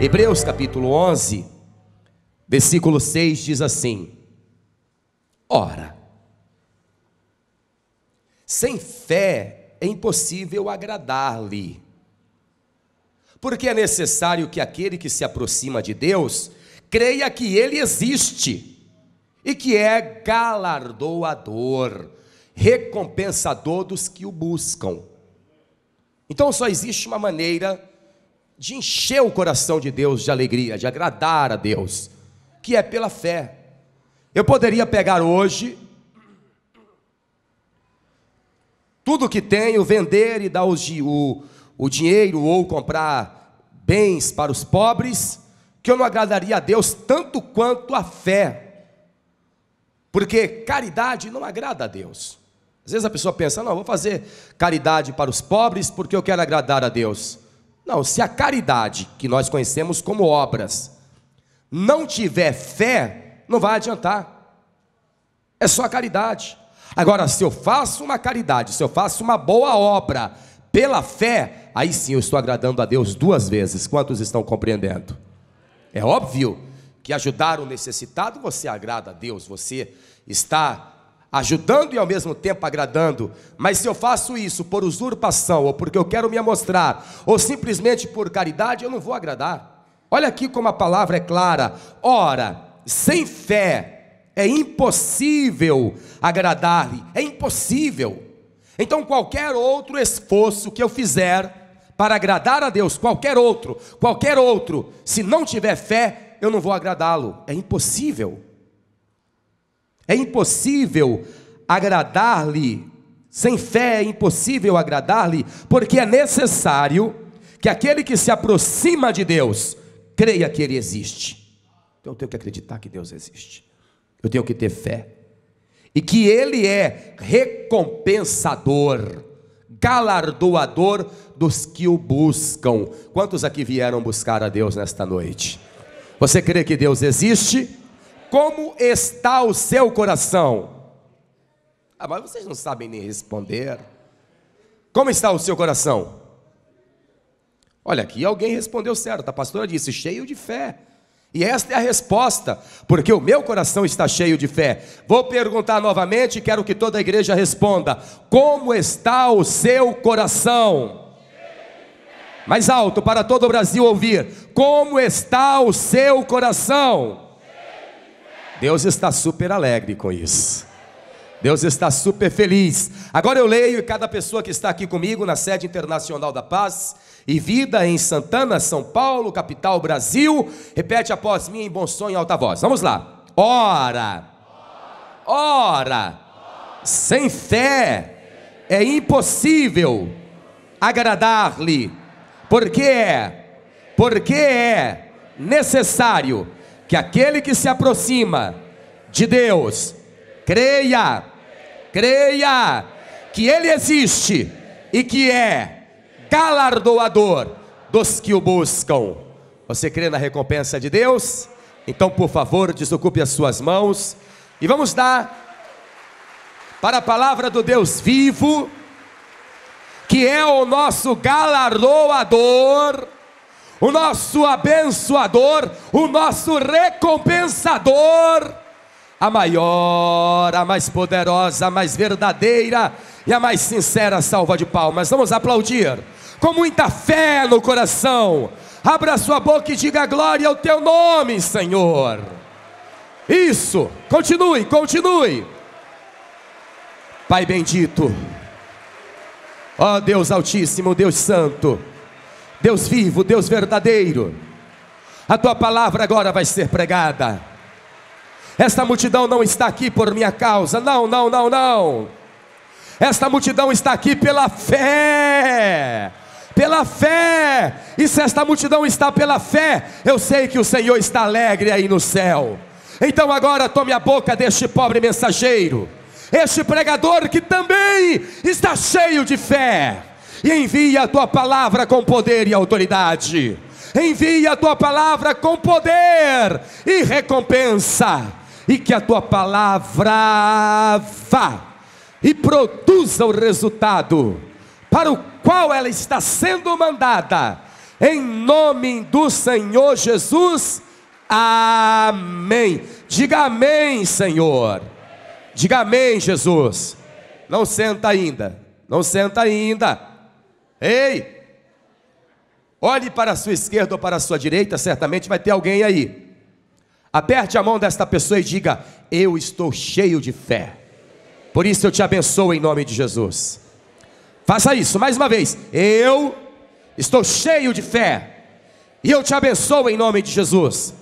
Hebreus capítulo 11, versículo 6 diz assim: ora, sem fé é impossível agradar-lhe, porque é necessário que aquele que se aproxima de Deus creia que Ele existe e que é galardoador, recompensador dos que o buscam. Então só existe uma maneira de encher o coração de Deus de alegria, de agradar a Deus, que é pela fé. Eu poderia pegar hoje tudo que tenho, vender e dar o dinheiro ou comprar bens para os pobres, que eu não agradaria a Deus tanto quanto a fé, porque caridade não agrada a Deus. Às vezes a pessoa pensa: não, vou fazer caridade para os pobres porque eu quero agradar a Deus. Não, se a caridade, que nós conhecemos como obras, não tiver fé, não vai adiantar. É só a caridade. Agora, se eu faço uma caridade, se eu faço uma boa obra pela fé, aí sim eu estou agradando a Deus duas vezes. Quantos estão compreendendo? É óbvio que ajudar o necessitado, você agrada a Deus, você está ajudando e ao mesmo tempo agradando. Mas se eu faço isso por usurpação, ou porque eu quero me amostrar, ou simplesmente por caridade, eu não vou agradar. Olha aqui como a palavra é clara: ora, sem fé é impossível agradar-lhe, é impossível. Então qualquer outro esforço que eu fizer para agradar a Deus, qualquer outro, se não tiver fé, eu não vou agradá-lo. É impossível. É impossível agradar-lhe, sem fé é impossível agradar-lhe, porque é necessário que aquele que se aproxima de Deus creia que Ele existe. Então eu tenho que acreditar que Deus existe, eu tenho que ter fé, e que Ele é recompensador, galardoador dos que o buscam. Quantos aqui vieram buscar a Deus nesta noite? Você crê que Deus existe? Como está o seu coração? Ah, mas vocês não sabem nem responder. Como está o seu coração? Olha aqui, alguém respondeu certo. A pastora disse: cheio de fé. E esta é a resposta, porque o meu coração está cheio de fé. Vou perguntar novamente e quero que toda a igreja responda: como está o seu coração? Mais alto para todo o Brasil ouvir: como está o seu coração? Deus está super alegre com isso. Deus está super feliz. Agora eu leio, e cada pessoa que está aqui comigo na sede internacional da paz e vida em Santana, São Paulo, capital Brasil, repete após mim em bom som, em alta voz. Vamos lá. Ora, sem fé é impossível agradar-lhe, porque é necessário que aquele que se aproxima de Deus creia que Ele existe e que é galardoador dos que o buscam. Você crê na recompensa de Deus? Então, por favor, desocupe as suas mãos e vamos dar para a palavra do Deus vivo, que é o nosso galardoador, o nosso abençoador, o nosso recompensador, a maior, a mais poderosa, a mais verdadeira e a mais sincera salva de palmas. Vamos aplaudir com muita fé no coração. Abra sua boca e diga glória ao teu nome, Senhor. Isso, continue. Pai bendito, ó Deus altíssimo, Deus santo, Deus vivo, Deus verdadeiro, a tua palavra agora vai ser pregada. Esta multidão não está aqui por minha causa, não. Esta multidão está aqui pela fé. E se esta multidão está pela fé, eu sei que o Senhor está alegre aí no céu. Então agora tome a boca deste pobre mensageiro, este pregador que também está cheio de fé, e envia a tua palavra com poder e autoridade. Envia a tua palavra com poder e recompensa, e que a tua palavra vá e produza o resultado para o qual ela está sendo mandada, em nome do Senhor Jesus, amém. Diga amém, Senhor. Diga amém, Jesus. Não senta ainda, não senta ainda. Ei, olhe para a sua esquerda ou para a sua direita, certamente vai ter alguém aí. Aperte a mão desta pessoa e diga: eu estou cheio de fé, por isso eu te abençoo em nome de Jesus. Faça isso mais uma vez: eu estou cheio de fé e eu te abençoo em nome de Jesus.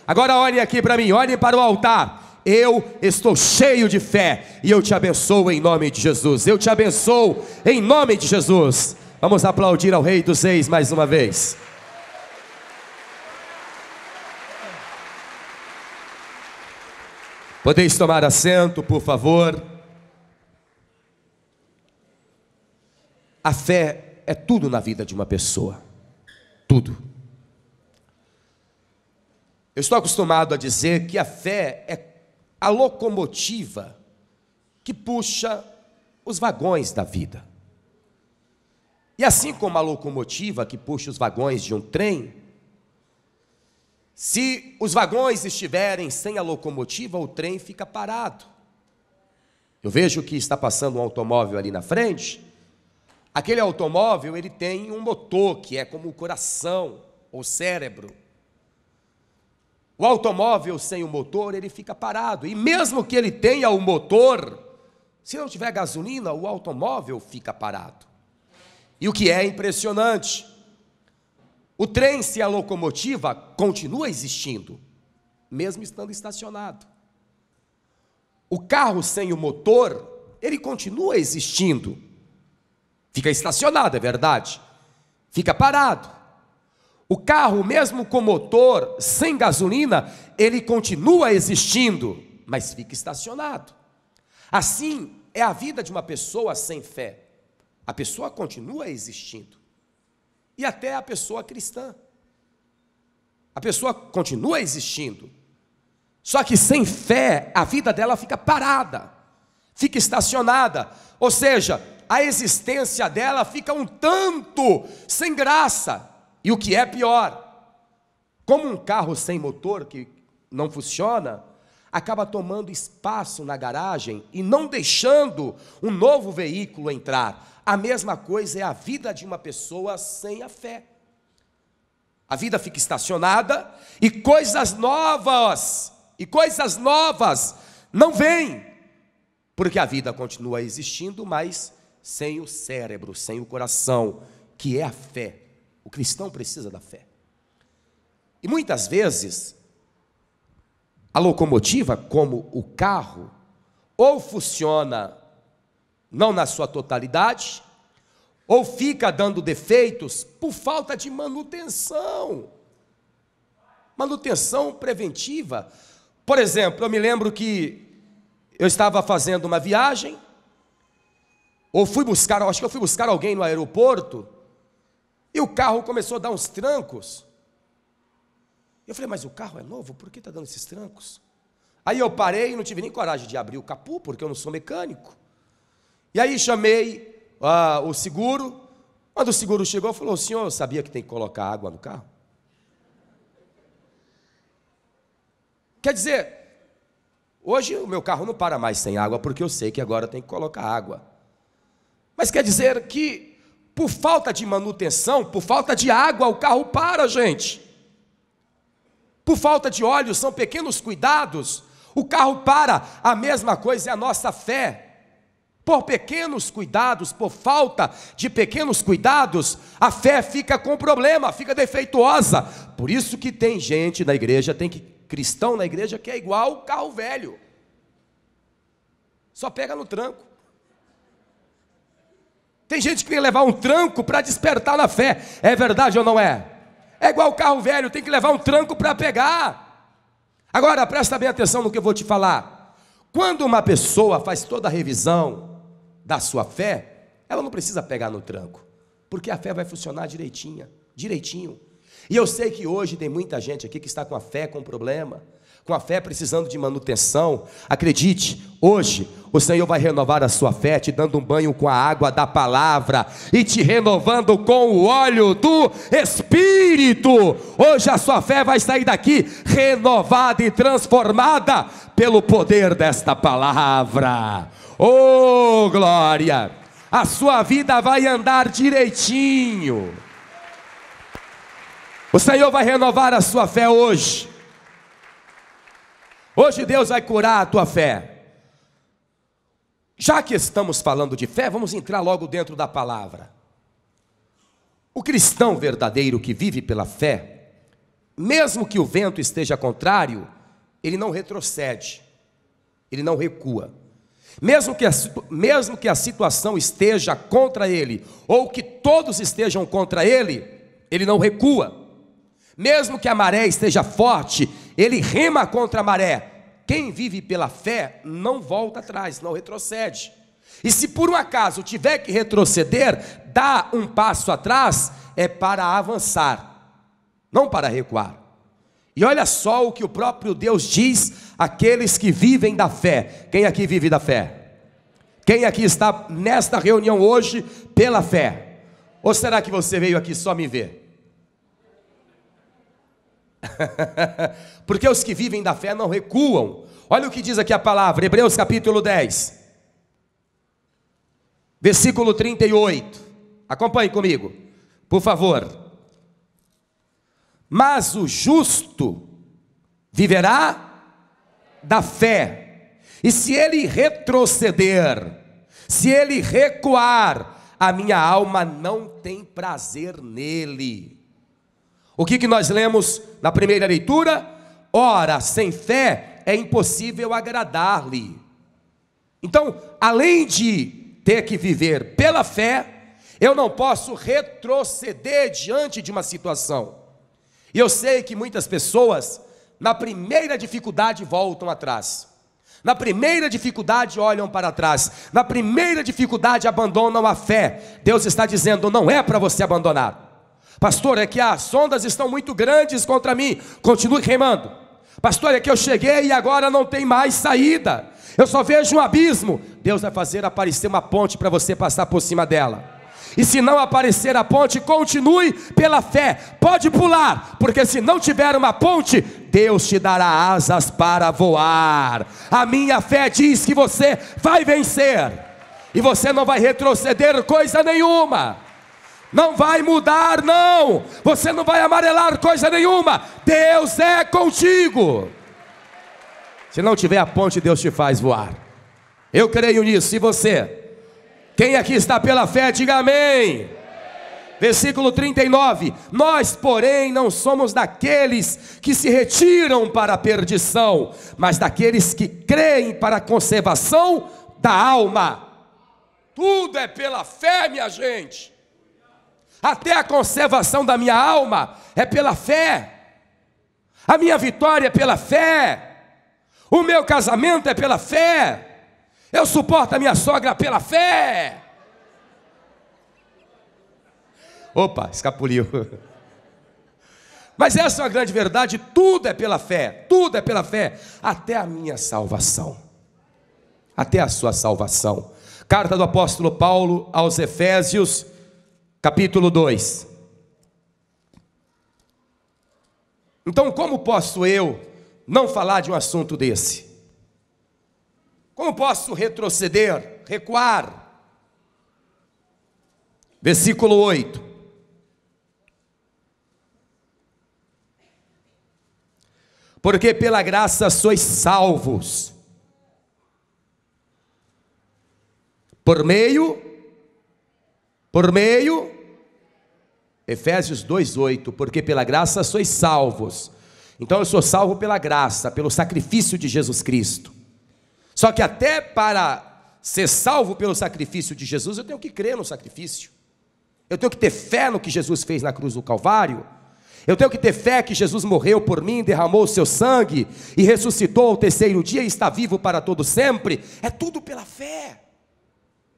Agora olhem aqui para mim, olhem para o altar: eu estou cheio de fé e eu te abençoo em nome de Jesus. Eu te abençoo em nome de Jesus. Vamos aplaudir ao Rei dos Reis mais uma vez. Podeis tomar assento, por favor. A fé é tudo na vida de uma pessoa. Tudo. Eu estou acostumado a dizer que a fé é a locomotiva que puxa os vagões da vida. E assim como a locomotiva que puxa os vagões de um trem, se os vagões estiverem sem a locomotiva, o trem fica parado. Eu vejo que está passando um automóvel ali na frente. Aquele automóvel, ele tem um motor que é como o coração ou cérebro. O automóvel sem o motor, ele fica parado. E mesmo que ele tenha o motor, se não tiver gasolina, o automóvel fica parado. E o que é impressionante, o trem sem a locomotiva continua existindo, mesmo estando estacionado. O carro sem o motor, ele continua existindo. Fica estacionado, é verdade. Fica parado. O carro, mesmo com motor, sem gasolina, ele continua existindo, mas fica estacionado. Assim é a vida de uma pessoa sem fé. A pessoa continua existindo. E até a pessoa cristã. A pessoa continua existindo. Só que sem fé, a vida dela fica parada, fica estacionada. Ou seja, a existência dela fica um tanto sem graça. E o que é pior, como um carro sem motor que não funciona, acaba tomando espaço na garagem e não deixando um novo veículo entrar. A mesma coisa é a vida de uma pessoa sem a fé. A vida fica estacionada e coisas novas não vêm, porque a vida continua existindo, mas sem o cérebro, sem o coração, que é a fé. O cristão precisa da fé. E muitas vezes, a locomotiva, como o carro, ou funciona não na sua totalidade, ou fica dando defeitos por falta de manutenção. Manutenção preventiva. Por exemplo, eu me lembro que eu estava fazendo uma viagem, ou acho que eu fui buscar alguém no aeroporto, e o carro começou a dar uns trancos. Eu falei, mas o carro é novo, por que está dando esses trancos? Aí eu parei e não tive nem coragem de abrir o capô, porque eu não sou mecânico. E aí chamei o seguro. Quando o seguro chegou, falou: senhor, eu sabia que tem que colocar água no carro? Quer dizer, hoje o meu carro não para mais sem água, porque eu sei que agora tem que colocar água. Mas quer dizer que, por falta de manutenção, por falta de água, o carro para, gente. Por falta de óleo, são pequenos cuidados, o carro para. A mesma coisa é a nossa fé. Por pequenos cuidados, por falta de pequenos cuidados, a fé fica com problema, fica defeituosa. Por isso que tem gente na igreja, cristão na igreja que é igual o carro velho. Só pega no tranco. Tem gente que tem que levar um tranco para despertar na fé. É verdade ou não é? É igual o carro velho, tem que levar um tranco para pegar. Agora, presta bem atenção no que eu vou te falar. Quando uma pessoa faz toda a revisão da sua fé, ela não precisa pegar no tranco, porque a fé vai funcionar direitinho. E eu sei que hoje tem muita gente aqui que está com a fé com problema, com a fé precisando de manutenção, acredite, hoje o Senhor vai renovar a sua fé, te dando um banho com a água da palavra e te renovando com o óleo do Espírito. Hoje a sua fé vai sair daqui renovada e transformada pelo poder desta palavra. Oh, glória! A sua vida vai andar direitinho. O Senhor vai renovar a sua fé hoje. Hoje Deus vai curar a tua fé. Já que estamos falando de fé, vamos entrar logo dentro da palavra. O cristão verdadeiro que vive pela fé, mesmo que o vento esteja contrário, ele não retrocede, ele não recua. Mesmo que a situação esteja contra ele, ou que todos estejam contra ele, ele não recua. Mesmo que a maré esteja forte, ele rema contra a maré. Quem vive pela fé não volta atrás, não retrocede. E se por um acaso tiver que retroceder, dá um passo atrás, é para avançar, não para recuar. E olha só o que o próprio Deus diz àqueles que vivem da fé. Quem aqui vive da fé? Quem aqui está nesta reunião hoje pela fé? Ou será que você veio aqui só me ver? Porque os que vivem da fé não recuam. Olha o que diz aqui a palavra, Hebreus capítulo 10, versículo 38. Acompanhe comigo, por favor. Mas o justo viverá da fé, e se ele retroceder, se ele recuar, a minha alma não tem prazer nele. O que nós lemos na primeira leitura? Ora, sem fé é impossível agradar-lhe. Então, além de ter que viver pela fé, eu não posso retroceder diante de uma situação. E eu sei que muitas pessoas, na primeira dificuldade, voltam atrás. Na primeira dificuldade olham para trás. Na primeira dificuldade abandonam a fé. Deus está dizendo, não é para você abandonar. Pastor, é que as ondas estão muito grandes contra mim. Continue remando. Pastor, é que eu cheguei e agora não tem mais saída. Eu só vejo um abismo. Deus vai fazer aparecer uma ponte para você passar por cima dela. E se não aparecer a ponte, continue pela fé. Pode pular, porque se não tiver uma ponte, Deus te dará asas para voar. A minha fé diz que você vai vencer. E você não vai retroceder coisa nenhuma. Não vai mudar, não. Você não vai amarelar coisa nenhuma. Deus é contigo. Se não tiver a ponte, Deus te faz voar. Eu creio nisso. E você? Quem aqui está pela fé, diga amém. Versículo 39. Nós, porém, não somos daqueles que se retiram para a perdição, mas daqueles que creem para a conservação da alma. Tudo é pela fé, minha gente. Até a conservação da minha alma é pela fé. A minha vitória é pela fé. O meu casamento é pela fé. Eu suporto a minha sogra pela fé. Opa, escapuliu. Mas essa é uma grande verdade, tudo é pela fé. Tudo é pela fé, até a minha salvação. Até a sua salvação. Carta do apóstolo Paulo aos Efésios, capítulo 2. Então, como posso eu não falar de um assunto desse? Como posso retroceder, recuar? Versículo 8. Porque pela graça sois salvos, por meio, Efésios 2:8, porque pela graça sois salvos. Então eu sou salvo pela graça, pelo sacrifício de Jesus Cristo. Só que até para ser salvo pelo sacrifício de Jesus, eu tenho que crer no sacrifício. Eu tenho que ter fé no que Jesus fez na cruz do Calvário. Eu tenho que ter fé que Jesus morreu por mim, derramou o seu sangue e ressuscitou ao terceiro dia e está vivo para todo sempre. É tudo pela fé.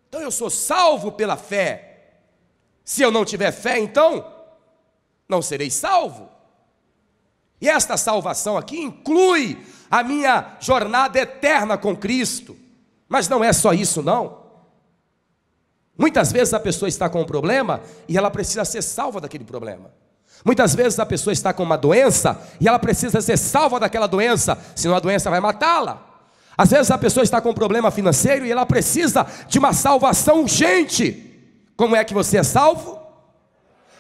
Então eu sou salvo pela fé. Se eu não tiver fé, então não serei salvo. E esta salvação aqui inclui a minha jornada eterna com Cristo. Mas não é só isso não. Muitas vezes a pessoa está com um problema e ela precisa ser salva daquele problema. Muitas vezes a pessoa está com uma doença e ela precisa ser salva daquela doença, senão a doença vai matá-la. Às vezes a pessoa está com um problema financeiro e ela precisa de uma salvação urgente. Como é que você é salvo?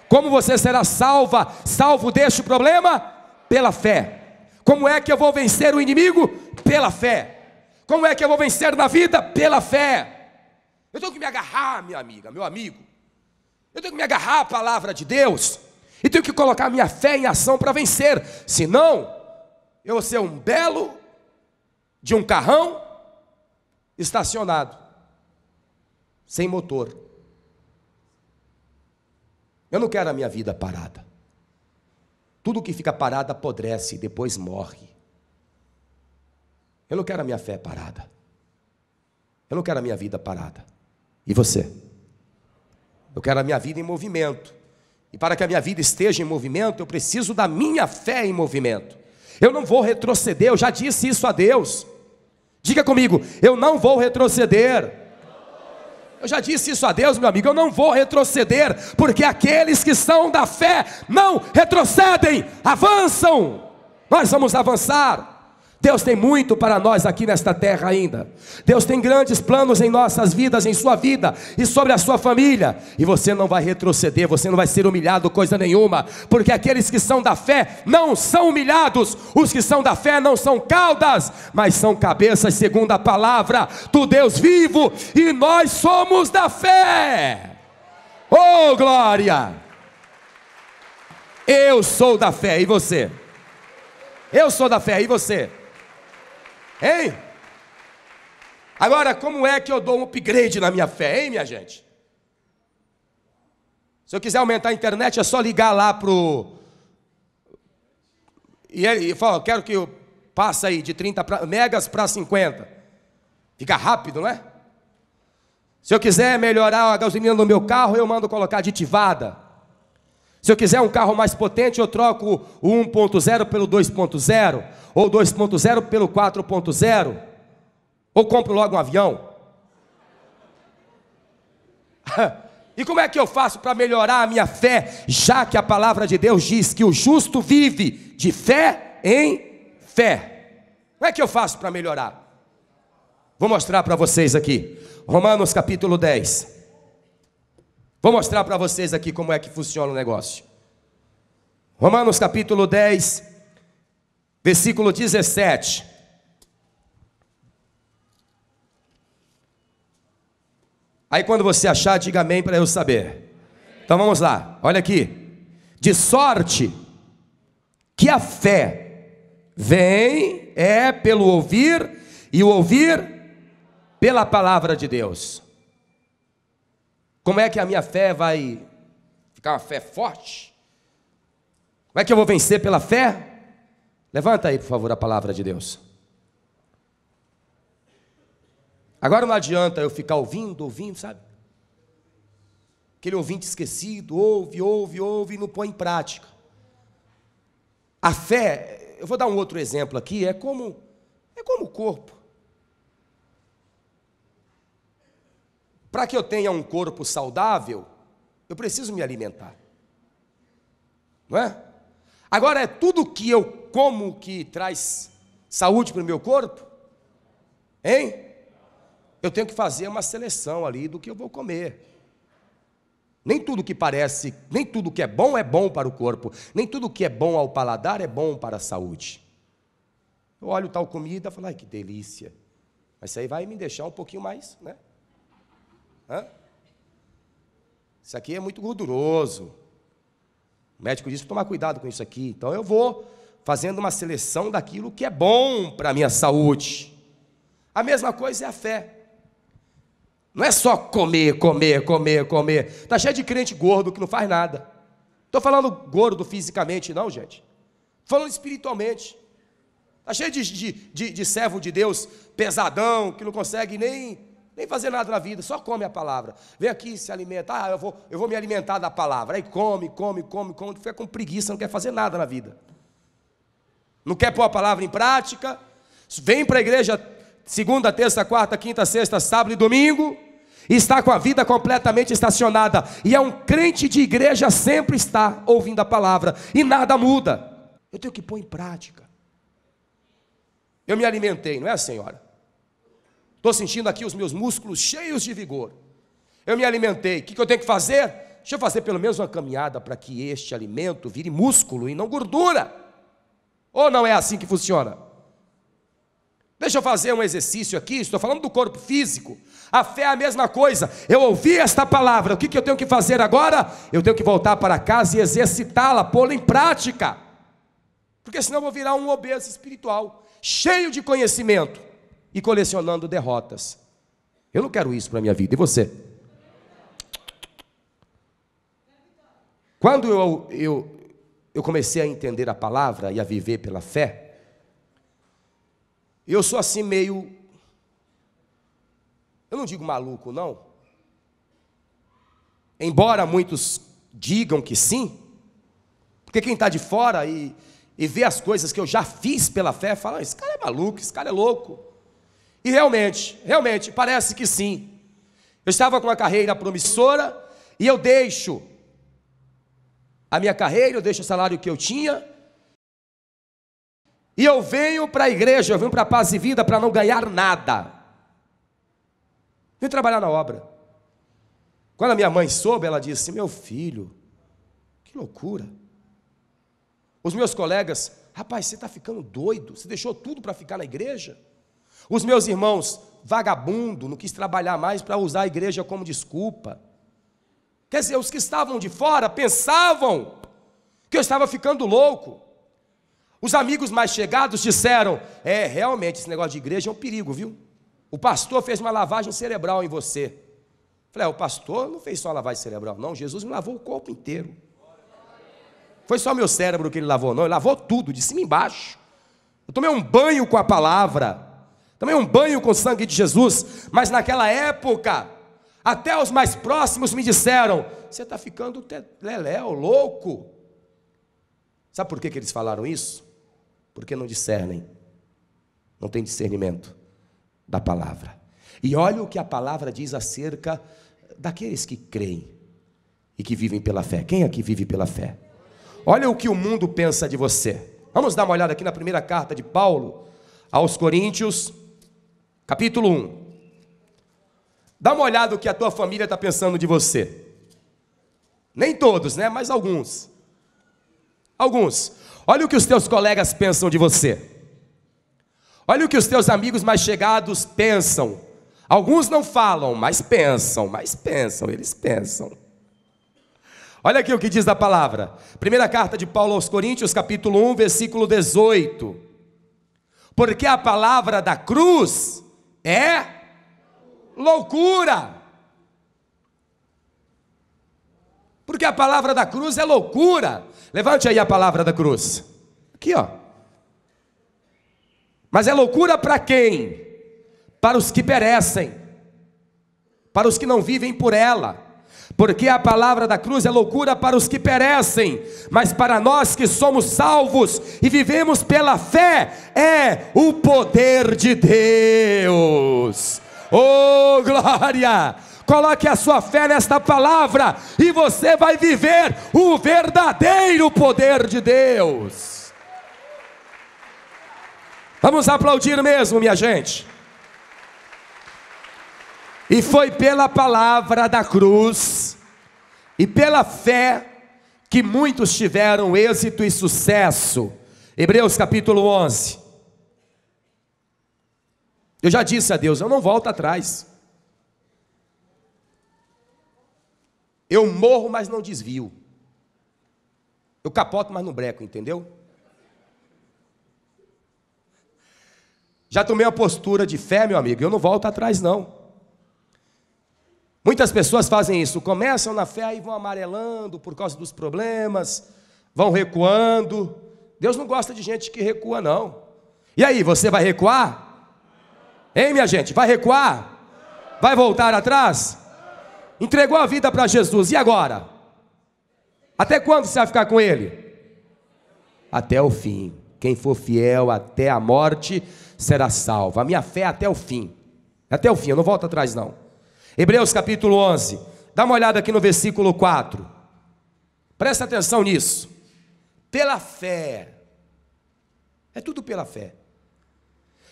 Como você será salvo deste problema? Pela fé. Como é que eu vou vencer o inimigo? Pela fé. Como é que eu vou vencer na vida? Pela fé. Eu tenho que me agarrar, minha amiga, meu amigo. Eu tenho que me agarrar à palavra de Deus. E tenho que colocar minha fé em ação para vencer. Senão, eu vou ser um belo de um carrão estacionado, sem motor. Eu não quero a minha vida parada. Tudo que fica parado apodrece e depois morre. Eu não quero a minha fé parada. Eu não quero a minha vida parada. E você? Eu quero a minha vida em movimento. E para que a minha vida esteja em movimento, eu preciso da minha fé em movimento. Eu não vou retroceder, eu já disse isso a Deus. Diga comigo, eu não vou retroceder. Eu já disse isso a Deus, meu amigo, eu não vou retroceder, porque aqueles que são da fé não retrocedem, avançam. Nós vamos avançar. Deus tem muito para nós aqui nesta terra ainda. Deus tem grandes planos em nossas vidas, em sua vida e sobre a sua família. E você não vai retroceder, você não vai ser humilhado coisa nenhuma, porque aqueles que são da fé não são humilhados. Os que são da fé não são caudas, mas são cabeças segundo a palavra do Deus vivo. E nós somos da fé. Oh, glória! Eu sou da fé, e você? Eu sou da fé, e você? Hein? Agora, como é que eu dou um upgrade na minha fé, hein, minha gente? Se eu quiser aumentar a internet, é só ligar lá pro... E ele fala, eu quero que eu passe aí de 30 megas para 50. Fica rápido, não é? Se eu quiser melhorar a gasolina no meu carro, eu mando colocar aditivada. Se eu quiser um carro mais potente, eu troco o 1.0 pelo 2.0, ou 2.0 pelo 4.0, ou compro logo um avião. E como é que eu faço para melhorar a minha fé, já que a palavra de Deus diz que o justo vive de fé em fé? Como é que eu faço para melhorar? Vou mostrar para vocês aqui, Romanos capítulo 10. Vou mostrar para vocês aqui como é que funciona o negócio. Romanos capítulo 10, versículo 17. Aí quando você achar, diga amém para eu saber. Então vamos lá, olha aqui. De sorte que a fé vem pelo ouvir, e o ouvir pela palavra de Deus. Como é que a minha fé vai ficar uma fé forte? Como é que eu vou vencer pela fé? Levanta aí, por favor, a palavra de Deus. Agora não adianta eu ficar ouvindo, sabe? Aquele ouvinte esquecido, ouve e não põe em prática. A fé, eu vou dar um outro exemplo aqui, é como o corpo. Para que eu tenha um corpo saudável, eu preciso me alimentar. Não é? Agora, é tudo que eu como que traz saúde para o meu corpo? Hein? Eu tenho que fazer uma seleção ali do que eu vou comer. Nem tudo que parece, nem tudo que é bom para o corpo. Nem tudo que é bom ao paladar é bom para a saúde. Eu olho tal comida e falo, ai que delícia. Mas isso aí vai me deixar um pouquinho mais, né? Isso aqui é muito gorduroso. O médico disse para tomar cuidado com isso aqui. Então eu vou fazendo uma seleção daquilo que é bom para a minha saúde. A mesma coisa é a fé. Não é só comer. Está cheio de crente gordo que não faz nada. Estou falando gordo fisicamente não, gente. Estou falando espiritualmente. Está cheio de servo de Deus pesadão, que não consegue nem fazer nada na vida, só come a palavra. Vem aqui, se alimenta. Eu vou me alimentar da palavra. Aí come, fica com preguiça, não quer fazer nada na vida. Não quer pôr a palavra em prática, vem para a igreja segunda, terça, quarta, quinta, sexta, sábado e domingo, e está com a vida completamente estacionada, e é um crente de igreja, sempre está ouvindo a palavra, e nada muda. Eu tenho que pôr em prática. Eu me alimentei, não é, senhora? Estou sentindo aqui os meus músculos cheios de vigor. Eu me alimentei, o que eu tenho que fazer? Deixa eu fazer pelo menos uma caminhada para que este alimento vire músculo e não gordura. Ou não é assim que funciona? Deixa eu fazer um exercício aqui, estou falando do corpo físico. A fé é a mesma coisa. Eu ouvi esta palavra, o que eu tenho que fazer agora? Eu tenho que voltar para casa e exercitá-la, pô-la em prática. Porque senão eu vou virar um obeso espiritual, cheio de conhecimento e colecionando derrotas. Eu não quero isso para a minha vida, e você? Quando eu comecei a entender a palavra e a viver pela fé, eu sou assim meio, eu não digo maluco não, embora muitos digam que sim, porque quem está de fora e vê as coisas que eu já fiz pela fé, fala, esse cara é maluco, esse cara é louco. E realmente, parece que sim. Eu estava com uma carreira promissora, e eu deixo a minha carreira, eu deixo o salário que eu tinha, e eu venho para a igreja, eu venho para a Paz e Vida para não ganhar nada. Venho trabalhar na obra. Quando a minha mãe soube, ela disse, meu filho, que loucura. Os meus colegas, rapaz, você está ficando doido, você deixou tudo para ficar na igreja? Os meus irmãos, vagabundo, não quis trabalhar mais para usar a igreja como desculpa. Quer dizer, os que estavam de fora pensavam que eu estava ficando louco. Os amigos mais chegados disseram, realmente esse negócio de igreja é um perigo, viu? O pastor fez uma lavagem cerebral em você. Falei, o pastor não fez só uma lavagem cerebral, não, Jesus me lavou o corpo inteiro. Foi só meu cérebro que ele lavou, não, ele lavou tudo, de cima e embaixo. Eu tomei um banho com a palavra, tomei um banho com o sangue de Jesus, mas naquela época, até os mais próximos me disseram, você está ficando leléu, louco. Sabe por que eles falaram isso? Porque não discernem, não tem discernimento da palavra. E olha o que a palavra diz acerca daqueles que creem e que vivem pela fé. Quem aqui vive pela fé? Olha o que o mundo pensa de você. Vamos dar uma olhada aqui na primeira carta de Paulo aos Coríntios, capítulo 1. Dá uma olhada o que a tua família está pensando de você. Nem todos, né? Mas alguns. Alguns. Olha o que os teus colegas pensam de você. Olha o que os teus amigos mais chegados pensam. Alguns não falam, mas pensam, eles pensam. Olha aqui o que diz a palavra. Primeira carta de Paulo aos Coríntios, capítulo 1, versículo 18. Porque a palavra da cruz é loucura. Porque a palavra da cruz é loucura. Levante aí a palavra da cruz. Aqui, ó. Mas é loucura para quem? Para os que perecem. Para os que não vivem por ela. Porque a palavra da cruz é loucura para os que perecem, mas para nós que somos salvos e vivemos pela fé, é o poder de Deus. Oh, glória! Coloque a sua fé nesta palavra e você vai viver o verdadeiro poder de Deus. Vamos aplaudir mesmo, minha gente. E foi pela palavra da cruz e pela fé que muitos tiveram êxito e sucesso. Hebreus capítulo 11. Eu já disse a Deus, eu não volto atrás. Eu morro, mas não desvio. Eu capoto, mas não breco, entendeu? Já tomei uma postura de fé, meu amigo, eu não volto atrás não. Muitas pessoas fazem isso, começam na fé e vão amarelando por causa dos problemas, vão recuando. Deus não gosta de gente que recua não. E aí, você vai recuar? Hein, minha gente, vai recuar? Vai voltar atrás? Entregou a vida para Jesus, e agora? Até quando você vai ficar com Ele? Até o fim. Quem for fiel até a morte será salvo. A minha fé é até o fim. Até o fim, eu não volto atrás não. Hebreus capítulo 11. Dá uma olhada aqui no versículo 4. Presta atenção nisso. Pela fé. É tudo pela fé.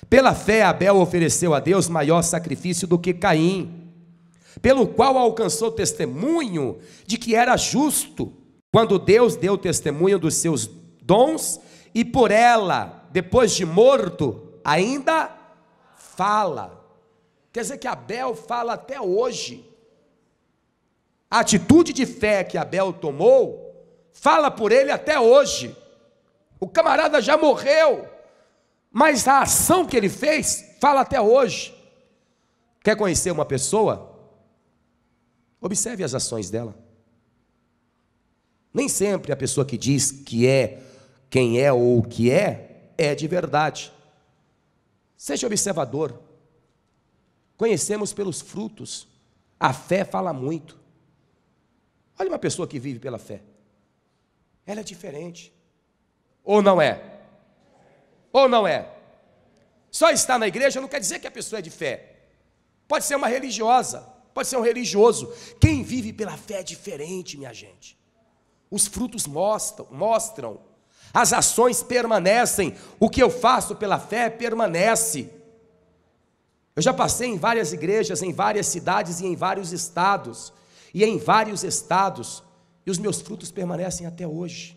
Pela fé Abel ofereceu a Deus maior sacrifício do que Caim, pelo qual alcançou testemunho de que era justo, quando Deus deu testemunho dos seus dons, e por ela, depois de morto, ainda fala. Quer dizer que Abel fala até hoje. A atitude de fé que Abel tomou, fala por ele até hoje. O camarada já morreu, mas a ação que ele fez, fala até hoje. Quer conhecer uma pessoa? Observe as ações dela. Nem sempre a pessoa que diz que é quem é ou o que é de verdade. Seja observador. Conhecemos pelos frutos. A fé fala muito. Olha uma pessoa que vive pela fé. Ela é diferente. Ou não é? Ou não é? Só estar na igreja não quer dizer que a pessoa é de fé. Pode ser uma religiosa, pode ser um religioso. Quem vive pela fé é diferente, minha gente. Os frutos mostram. As ações permanecem. O que eu faço pela fé permanece. Eu já passei em várias igrejas, em várias cidades e em vários estados. E em vários estados, e os meus frutos permanecem até hoje.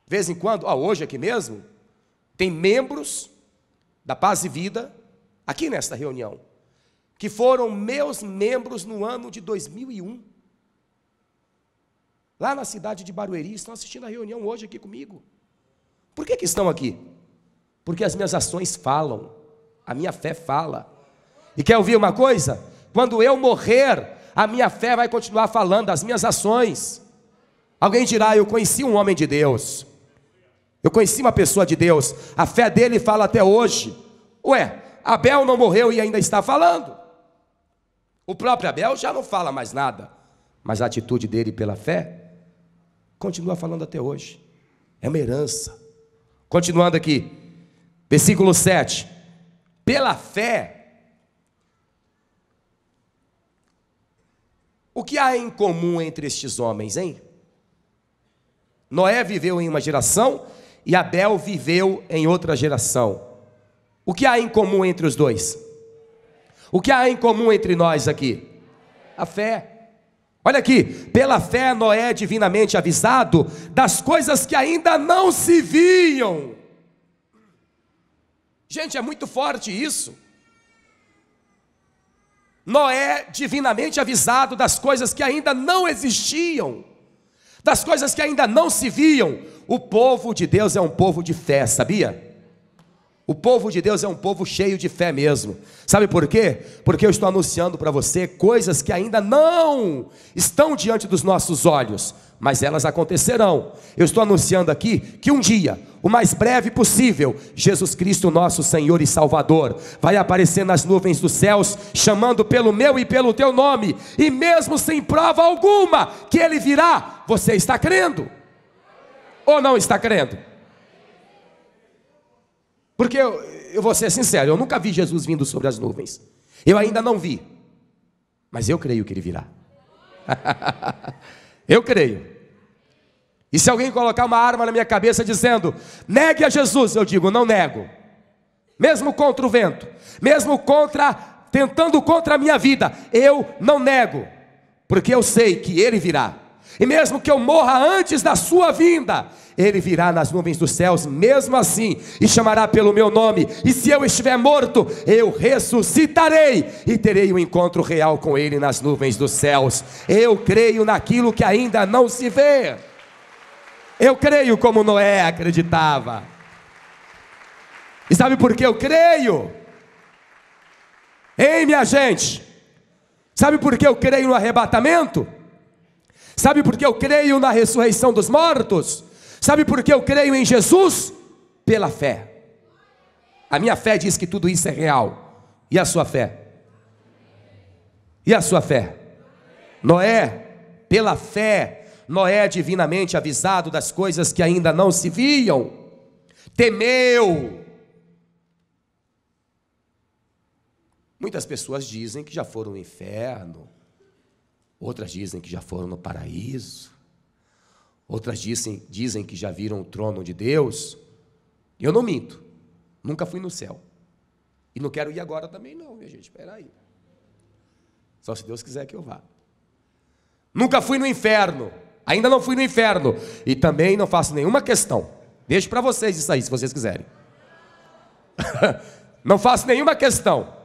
De vez em quando, hoje aqui mesmo, tem membros da Paz e Vida, aqui nesta reunião, que foram meus membros no ano de 2001. Lá na cidade de Barueri, estão assistindo a reunião hoje aqui comigo. Por que estão aqui? Porque as minhas ações falam, a minha fé fala. E quer ouvir uma coisa? Quando eu morrer, a minha fé vai continuar falando, as minhas ações. Alguém dirá, eu conheci um homem de Deus. Eu conheci uma pessoa de Deus, a fé dele fala até hoje. Ué, Abel não morreu e ainda está falando. O próprio Abel já não fala mais nada, mas a atitude dele pela fé continua falando até hoje. É uma herança. Continuando aqui, versículo 7. Pela fé, o que há em comum entre estes homens, hein? Noé viveu em uma geração e Abel viveu em outra geração. O que há em comum entre os dois? O que há em comum entre nós aqui? A fé. Olha aqui, pela fé Noé é divinamente avisado das coisas que ainda não se viam. Gente, é muito forte isso. Noé divinamente avisado das coisas que ainda não existiam, das coisas que ainda não se viam. O povo de Deus é um povo de fé, sabia? O povo de Deus é um povo cheio de fé mesmo. Sabe por quê? Porque eu estou anunciando para você coisas que ainda não estão diante dos nossos olhos, mas elas acontecerão. Eu estou anunciando aqui que um dia, o mais breve possível, Jesus Cristo, nosso Senhor e Salvador, vai aparecer nas nuvens dos céus, chamando pelo meu e pelo teu nome, e mesmo sem prova alguma que Ele virá, você está crendo? Ou não está crendo? Porque eu vou ser sincero, eu nunca vi Jesus vindo sobre as nuvens. Eu ainda não vi, mas eu creio que Ele virá. Eu creio. E se alguém colocar uma arma na minha cabeça dizendo, negue a Jesus, eu digo, não nego. Mesmo contra o vento, mesmo tentando contra a minha vida, eu não nego, porque eu sei que Ele virá. E mesmo que eu morra antes da sua vinda, Ele virá nas nuvens dos céus, mesmo assim, e chamará pelo meu nome. E se eu estiver morto, eu ressuscitarei e terei um encontro real com Ele nas nuvens dos céus. Eu creio naquilo que ainda não se vê. Eu creio como Noé acreditava. E sabe por que eu creio? Ei, minha gente, sabe por que eu creio no arrebatamento? Sabe por que eu creio na ressurreição dos mortos? Sabe por que eu creio em Jesus? Pela fé. A minha fé diz que tudo isso é real. E a sua fé? E a sua fé? Noé, pela fé, Noé é divinamente avisado das coisas que ainda não se viam. temeu. Muitas pessoas dizem que já foram no inferno, outras dizem que já foram no paraíso, outras dizem que já viram o trono de Deus. Eu não minto, nunca fui no céu. E não quero ir agora também não, minha gente, espera aí. Só se Deus quiser que eu vá. Nunca fui no inferno, ainda não fui no inferno. E também não faço nenhuma questão. Deixo para vocês isso aí, se vocês quiserem. Não faço nenhuma questão.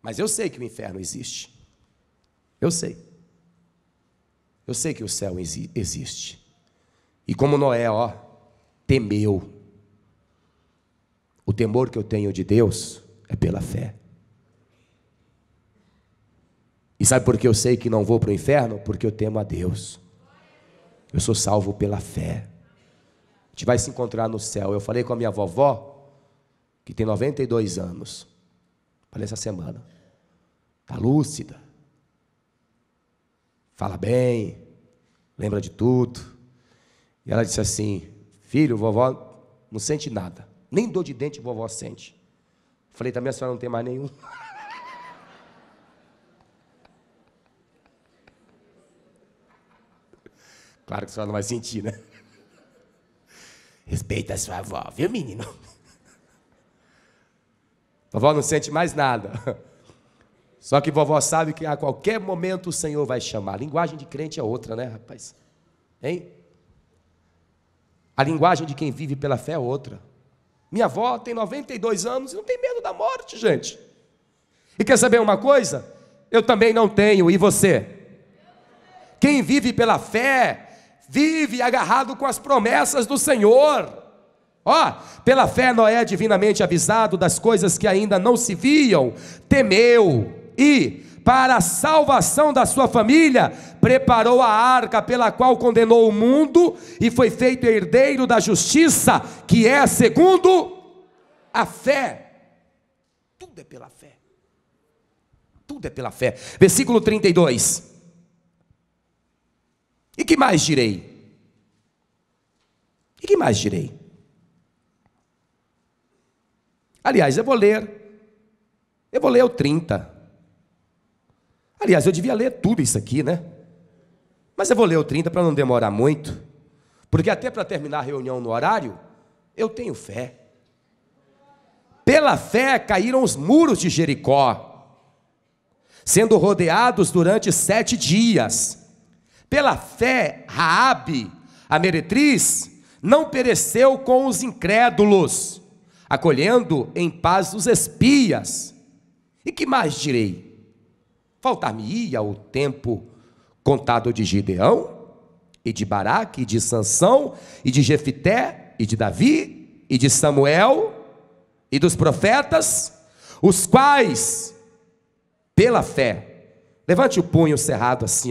Mas eu sei que o inferno existe. Eu sei. Eu sei que o céu existe. E como Noé, temeu. O temor que eu tenho de Deus é pela fé. E sabe por que eu sei que não vou para o inferno? Porque eu temo a Deus. Eu sou salvo pela fé. A gente vai se encontrar no céu. Eu falei com a minha vovó, que tem 92 anos. Falei essa semana. Está lúcida. Fala bem. Lembra de tudo. E ela disse assim: filho, vovó não sente nada. Nem dor de dente vovó sente. Falei, também a senhora não tem mais nenhum. Claro que a senhora não vai sentir, né? Respeita a sua avó, viu, menino? Vovó não sente mais nada. Só que vovó sabe que a qualquer momento o Senhor vai chamar. A linguagem de crente é outra, né, rapaz? Hein? A linguagem de quem vive pela fé é outra. Minha avó tem 92 anos e não tem medo da morte, gente. E quer saber uma coisa? Eu também não tenho, e você? Quem vive pela fé, vive agarrado com as promessas do Senhor. Pela fé Noé, divinamente avisado das coisas que ainda não se viam, temeu e, para a salvação da sua família, preparou a arca pela qual condenou o mundo e foi feito herdeiro da justiça, que é segundo a fé. Tudo é pela fé. Tudo é pela fé. Versículo 32. E que mais direi? E que mais direi? Aliás, eu vou ler o 30. Aliás, eu devia ler tudo isso aqui, né? Mas eu vou ler o 30 para não demorar muito, porque até para terminar a reunião no horário, eu tenho fé. Pela fé caíram os muros de Jericó, sendo rodeados durante 7 dias. Pela fé, Raabe, a meretriz, não pereceu com os incrédulos, acolhendo em paz os espias. E que mais direi? Faltar-me-ia o tempo contado de Gideão, e de Baraque, e de Sansão, e de Jefité, e de Davi, e de Samuel, e dos profetas, os quais, pela fé, levante o punho cerrado assim,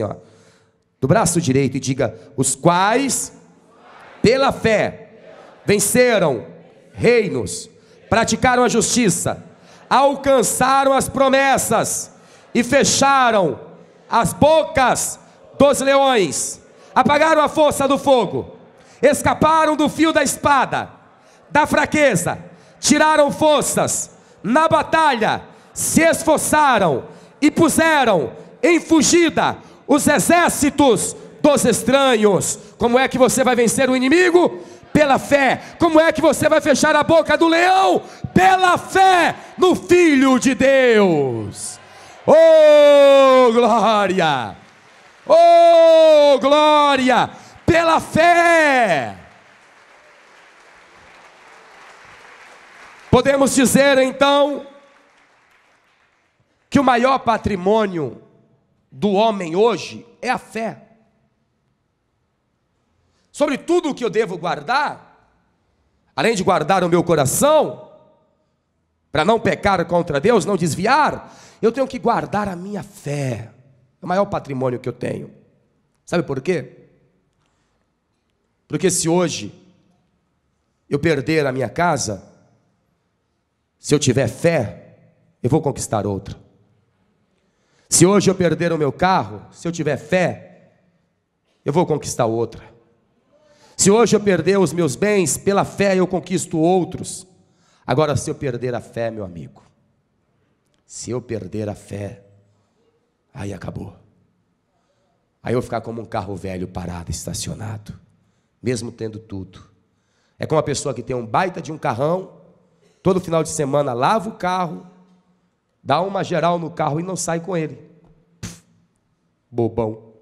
do braço direito, e diga: os quais, pela fé, venceram reinos, praticaram a justiça, alcançaram as promessas, e fecharam as bocas dos leões, apagaram a força do fogo, escaparam do fio da espada, da fraqueza, tiraram forças na batalha, se esforçaram e puseram em fugida os exércitos dos estranhos. Como é que você vai vencer o inimigo? Pela fé. Como é que você vai fechar a boca do leão? Pela fé no Filho de Deus. Oh, glória! Oh, glória! Pela fé! Podemos dizer então que o maior patrimônio do homem hoje é a fé. Sobre tudo o que eu devo guardar, além de guardar o meu coração, para não pecar contra Deus, não desviar, eu tenho que guardar a minha fé. É o maior patrimônio que eu tenho. Sabe por quê? Porque se hoje eu perder a minha casa, se eu tiver fé, eu vou conquistar outra. Se hoje eu perder o meu carro, se eu tiver fé, eu vou conquistar outra. Se hoje eu perder os meus bens, pela fé eu conquisto outros. Agora, se eu perder a fé, meu amigo, se eu perder a fé, aí acabou. Aí eu vou ficar como um carro velho parado, estacionado, mesmo tendo tudo. É como uma pessoa que tem um baita de um carrão, todo final de semana lava o carro, dá uma geral no carro e não sai com ele. Bobão.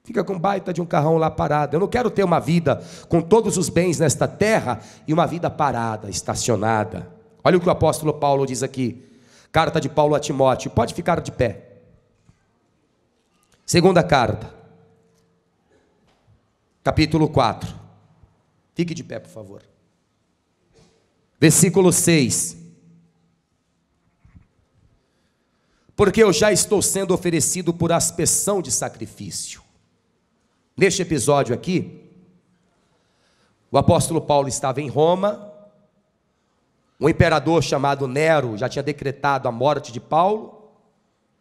Fica com um baita de um carrão lá parado. Eu não quero ter uma vida com todos os bens nesta terra e uma vida parada, estacionada. Olha o que o apóstolo Paulo diz aqui. Carta de Paulo a Timóteo. Pode ficar de pé. Segunda carta, capítulo 4. Fique de pé, por favor. Versículo 6. Porque eu já estou sendo oferecido por aspersão de sacrifício. Neste episódio aqui, o apóstolo Paulo estava em Roma. Um imperador chamado Nero já tinha decretado a morte de Paulo.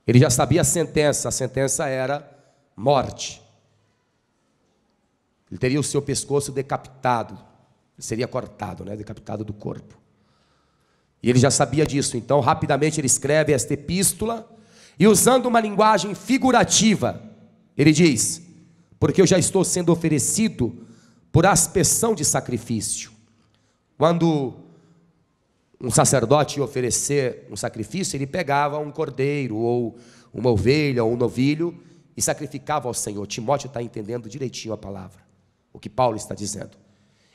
Ele já sabia a sentença era morte. Ele teria o seu pescoço decapitado, ele seria cortado, decapitado do corpo. E ele já sabia disso, então rapidamente ele escreve esta epístola, e usando uma linguagem figurativa, ele diz: porque eu já estou sendo oferecido por aspersão de sacrifício. Quando um sacerdote ia oferecer um sacrifício, ele pegava um cordeiro, ou uma ovelha, ou um novilho, e sacrificava ao Senhor. Timóteo está entendendo direitinho a palavra, o que Paulo está dizendo.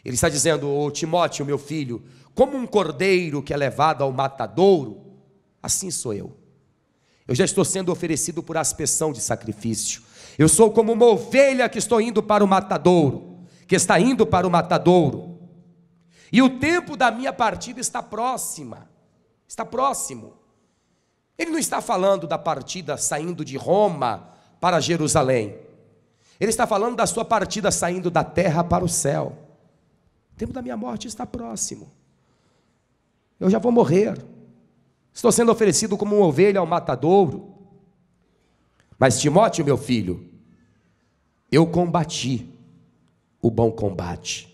Ele está dizendo: ô Timóteo, meu filho, como um cordeiro que é levado ao matadouro, assim sou eu. Eu já estou sendo oferecido por aspersão de sacrifício. Eu sou como uma ovelha que estou indo para o matadouro, que está indo para o matadouro. E o tempo da minha partida está próximo. Ele não está falando da partida saindo de Roma para Jerusalém. Ele está falando da sua partida saindo da terra para o céu. O tempo da minha morte está próximo. Eu já vou morrer. Estou sendo oferecido como uma ovelha ao matadouro. Mas Timóteo, meu filho, eu combati o bom combate.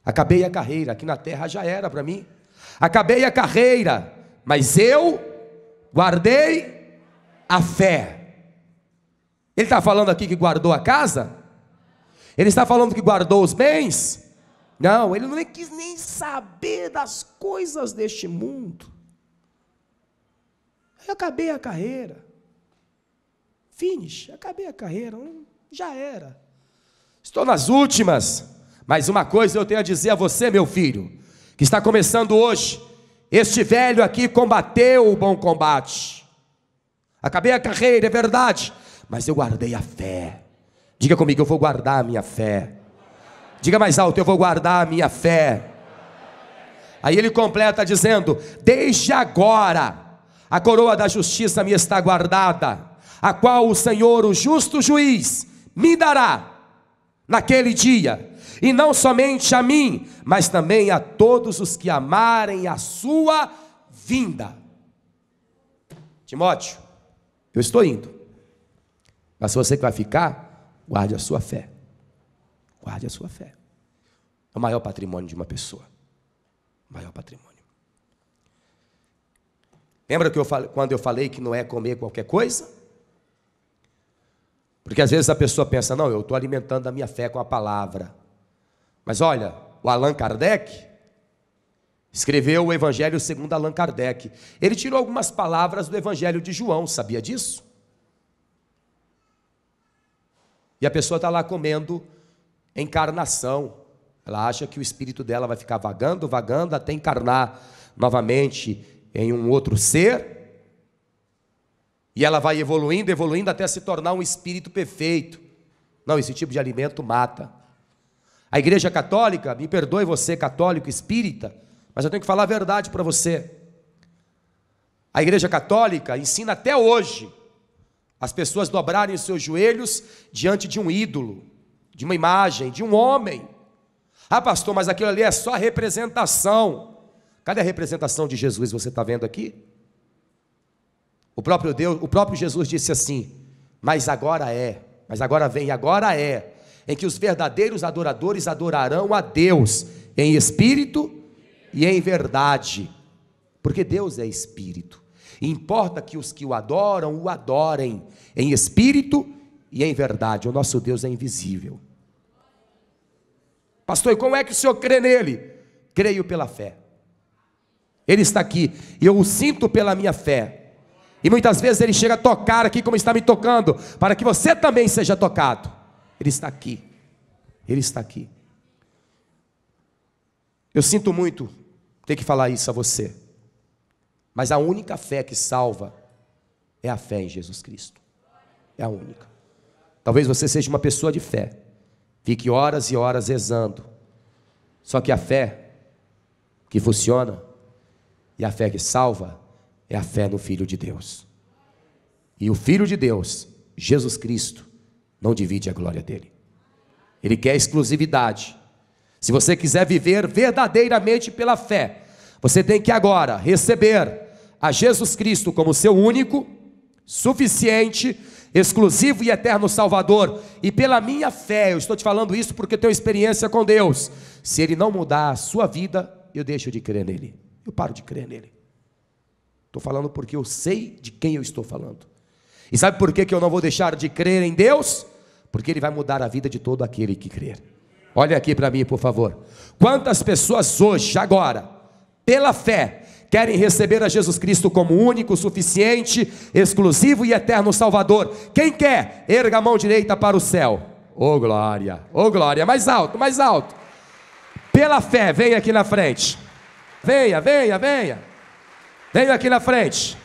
Acabei a carreira, aqui na terra já era para mim. Acabei a carreira, mas eu guardei a fé. Ele está falando aqui que guardou a casa? Ele está falando que guardou os bens? Não, ele não quis nem saber das coisas deste mundo. Eu acabei a carreira. Finish, acabei a carreira, já era. Estou nas últimas. Mas uma coisa eu tenho a dizer a você, meu filho, que está começando hoje: este velho aqui combateu o bom combate. Acabei a carreira, é verdade, mas eu guardei a fé. Diga comigo: eu vou guardar a minha fé. Diga mais alto: eu vou guardar a minha fé. Aí ele completa dizendo: desde agora a coroa da justiça me está guardada, a qual o Senhor, o justo juiz, me dará naquele dia. E não somente a mim, mas também a todos os que amarem a sua vinda. Timóteo, eu estou indo. Mas se você que vai ficar, guarde a sua fé. Guarde a sua fé. É o maior patrimônio de uma pessoa. O maior patrimônio. Lembra que quando eu falei que não é comer qualquer coisa? Porque às vezes a pessoa pensa: não, eu estou alimentando a minha fé com a palavra. Mas olha, o Allan Kardec escreveu o Evangelho segundo Allan Kardec. Ele tirou algumas palavras do Evangelho de João, sabia disso? E a pessoa está lá comendo encarnação. Ela acha que o espírito dela vai ficar vagando até encarnar novamente em um outro ser. E ela vai evoluindo até se tornar um espírito perfeito. Não, esse tipo de alimento mata. A Igreja Católica, me perdoe você católico espírita, mas eu tenho que falar a verdade para você. A Igreja Católica ensina até hoje as pessoas dobrarem os seus joelhos diante de um ídolo, de uma imagem, de um homem. Ah, pastor, mas aquilo ali é só representação. Cadê a representação de Jesus? Você está vendo aqui? O próprio Jesus disse assim: mas agora vem, agora é. em que os verdadeiros adoradores adorarão a Deus em espírito e em verdade, porque Deus é espírito, e importa que os que o adoram, o adorem em espírito e em verdade. O nosso Deus é invisível. Pastor, e como é que o senhor crê nele? Creio pela fé. Ele está aqui, e eu o sinto pela minha fé, e muitas vezes ele chega a tocar aqui como está me tocando, para que você também seja tocado. Ele está aqui, ele está aqui. Eu sinto muito ter que falar isso a você, mas a única fé que salva é a fé em Jesus Cristo. É a única. Talvez você seja uma pessoa de fé, fique horas e horas rezando, só que a fé que funciona e a fé que salva é a fé no Filho de Deus. E o Filho de Deus, Jesus Cristo, não divide a glória dele. Ele quer exclusividade. Se você quiser viver verdadeiramente pela fé, você tem que agora receber a Jesus Cristo como seu único, suficiente, exclusivo e eterno Salvador. E pela minha fé, eu estou te falando isso porque eu tenho experiência com Deus. Se Ele não mudar a sua vida, eu deixo de crer nele. Eu paro de crer nele. Estou falando porque eu sei de quem eu estou falando. E sabe por que eu não vou deixar de crer em Deus? Porque Ele vai mudar a vida de todo aquele que crer. Olha aqui para mim, por favor. Quantas pessoas hoje, agora, pela fé, querem receber a Jesus Cristo como único, suficiente, exclusivo e eterno Salvador? Quem quer? Erga a mão direita para o céu. Oh glória, mais alto, mais alto. Pela fé, vem aqui na frente. Venha, venha, venha. Venha aqui na frente.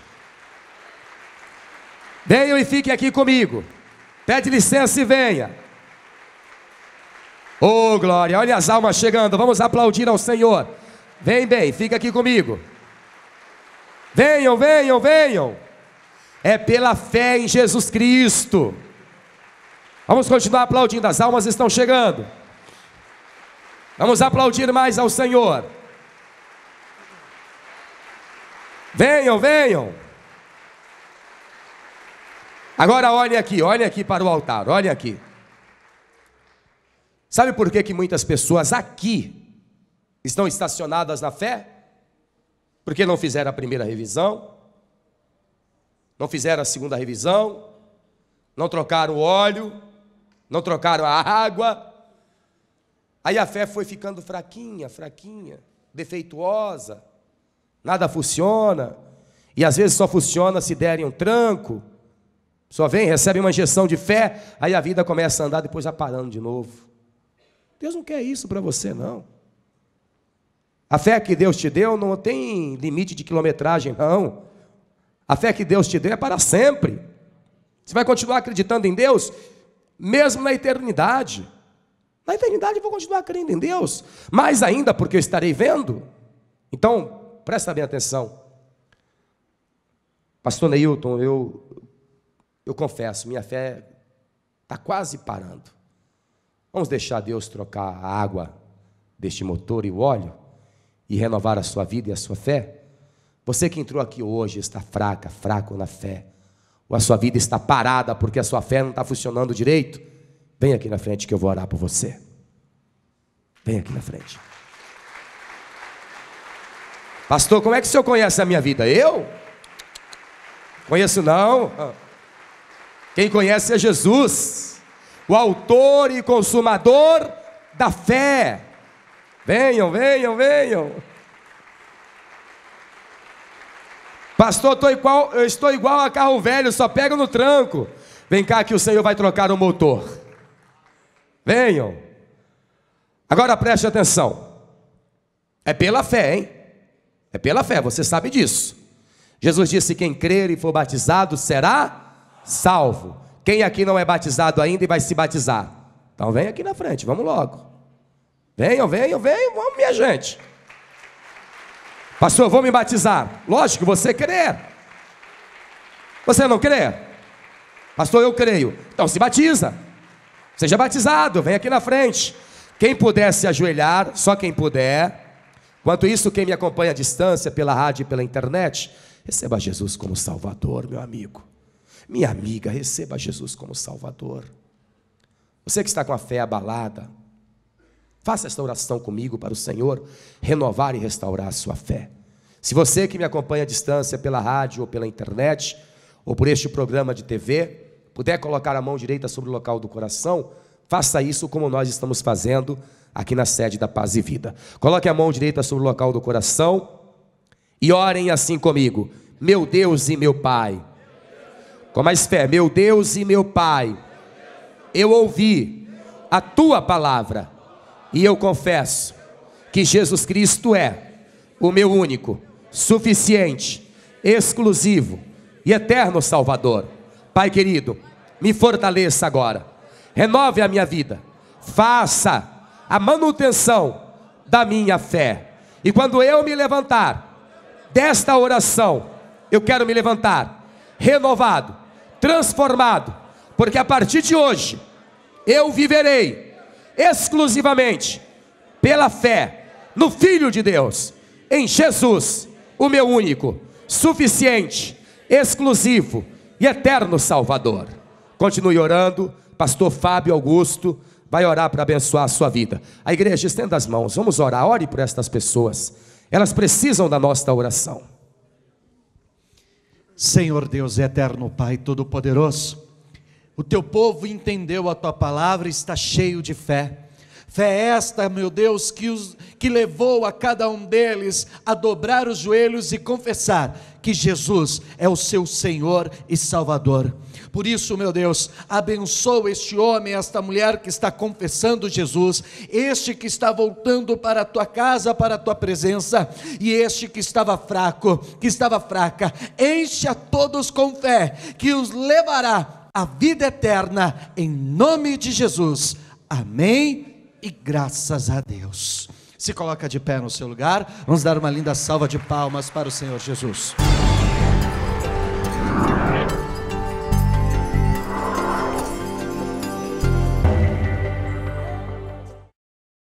Venham e fiquem aqui comigo. Pede licença e venha. Oh glória, olha as almas chegando. Vamos aplaudir ao Senhor. Vem bem, fica aqui comigo. Venham, venham, venham. É pela fé em Jesus Cristo. Vamos continuar aplaudindo, as almas estão chegando. Vamos aplaudir mais ao Senhor. Venham, venham. Agora olhem aqui para o altar, olhem aqui. Sabe por que muitas pessoas aqui estão estacionadas na fé? Porque não fizeram a primeira revisão, não fizeram a segunda revisão, não trocaram o óleo, não trocaram a água. Aí a fé foi ficando fraquinha, fraquinha, defeituosa, nada funciona, e às vezes só funciona se derem um tranco, só vem, recebe uma injeção de fé, aí a vida começa a andar, depois vai parando de novo. Deus não quer isso para você, não. A fé que Deus te deu não tem limite de quilometragem, não. A fé que Deus te deu é para sempre. Você vai continuar acreditando em Deus, mesmo na eternidade. Na eternidade eu vou continuar crendo em Deus, mais ainda porque eu estarei vendo. Então, presta bem atenção. Pastor Neilton, eu confesso, minha fé está quase parando. Vamos deixar Deus trocar a água deste motor e o óleo e renovar a sua vida e a sua fé? Você que entrou aqui hoje está fraco na fé, ou a sua vida está parada porque a sua fé não está funcionando direito, vem aqui na frente que eu vou orar por você. Vem aqui na frente. Pastor, como é que o senhor conhece a minha vida? Eu? Conheço não. Quem conhece é Jesus, o autor e consumador da fé. Venham, venham, venham. Pastor, eu estou igual a carro velho, só pego no tranco. Vem cá que o Senhor vai trocar o motor. Venham. Agora preste atenção. É pela fé, hein? É pela fé, você sabe disso. Jesus disse: quem crer e for batizado será salvo. Quem aqui não é batizado ainda e vai se batizar? Então vem aqui na frente, vamos logo. Venham, venham, venham, vamos minha gente. Pastor, eu vou me batizar. Lógico, você crê. Você não crê? Pastor, eu creio. Então se batiza. Seja batizado, vem aqui na frente. Quem puder se ajoelhar, só quem puder. Enquanto isso, quem me acompanha à distância, pela rádio e pela internet, receba Jesus como Salvador, meu amigo. Minha amiga, receba Jesus como Salvador. Você que está com a fé abalada, faça esta oração comigo para o Senhor renovar e restaurar a sua fé. Se você que me acompanha à distância pela rádio ou pela internet, ou por este programa de TV, puder colocar a mão direita sobre o local do coração, faça isso como nós estamos fazendo aqui na sede da Paz e Vida. Coloque a mão direita sobre o local do coração e orem assim comigo: meu Deus e meu Pai. Com mais fé: meu Deus e meu Pai, eu ouvi a tua palavra e eu confesso que Jesus Cristo é o meu único, suficiente, exclusivo e eterno Salvador. Pai querido, me fortaleça agora, renove a minha vida, faça a manutenção da minha fé, e quando eu me levantar desta oração, eu quero me levantar renovado, transformado, porque a partir de hoje eu viverei exclusivamente pela fé no Filho de Deus, em Jesus, o meu único, suficiente, exclusivo e eterno Salvador. Continue orando. Pastor Fábio Augusto vai orar para abençoar a sua vida. A igreja, estenda as mãos, vamos orar. Ore por estas pessoas, elas precisam da nossa oração. Senhor Deus eterno, Pai Todo-Poderoso, o teu povo entendeu a tua palavra e está cheio de fé. Fé esta, meu Deus, que levou a cada um deles a dobrar os joelhos e confessar que Jesus é o seu Senhor e Salvador. Por isso, meu Deus, abençoa este homem, esta mulher que está confessando Jesus, este que está voltando para a tua casa, para a tua presença, e este que estava fraco, que estava fraca. Enche a todos com fé, que os levará à vida eterna, em nome de Jesus. Amém. E graças a Deus. Se coloca de pé no seu lugar. Vamos dar uma linda salva de palmas para o Senhor Jesus.